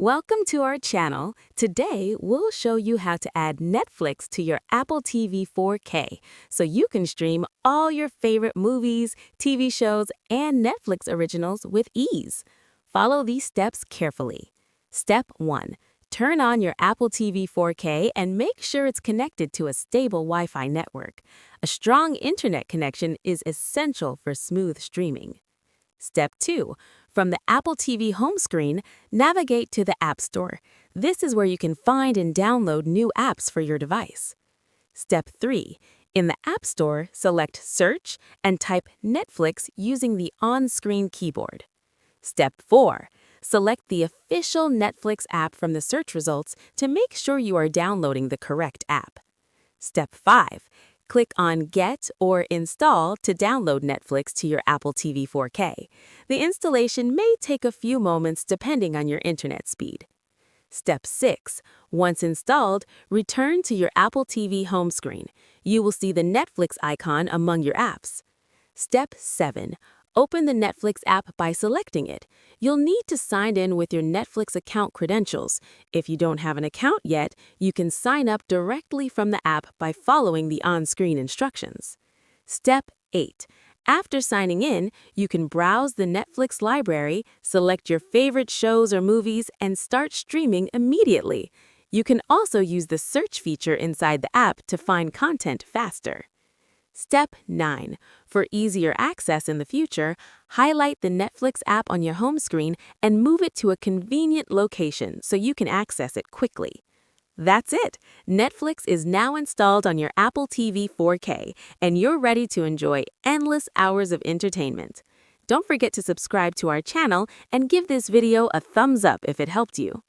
Welcome to our channel. Today, we'll show you how to add Netflix to your Apple TV 4K so you can stream all your favorite movies, TV shows, and Netflix originals with ease. Follow these steps carefully. Step 1. Turn on your Apple TV 4K and make sure it's connected to a stable Wi-Fi network. A strong internet connection is essential for smooth streaming. Step 2. From the Apple TV home screen, navigate to the App Store. This is where you can find and download new apps for your device. Step 3. In the App Store, select Search and type Netflix using the on-screen keyboard. Step 4. Select the official Netflix app from the search results to make sure you are downloading the correct app. Step 5. Click on Get or Install to download Netflix to your Apple TV 4K. The installation may take a few moments depending on your internet speed. Step 6. Once installed, return to your Apple TV home screen. You will see the Netflix icon among your apps. Step 7. Open the Netflix app by selecting it. You'll need to sign in with your Netflix account credentials. If you don't have an account yet, you can sign up directly from the app by following the on-screen instructions. Step 8. After signing in, you can browse the Netflix library, select your favorite shows or movies, and start streaming immediately. You can also use the search feature inside the app to find content faster. Step 9. For easier access in the future, highlight the Netflix app on your home screen and move it to a convenient location so you can access it quickly. That's it! Netflix is now installed on your Apple TV 4K, and you're ready to enjoy endless hours of entertainment. Don't forget to subscribe to our channel and give this video a thumbs up if it helped you.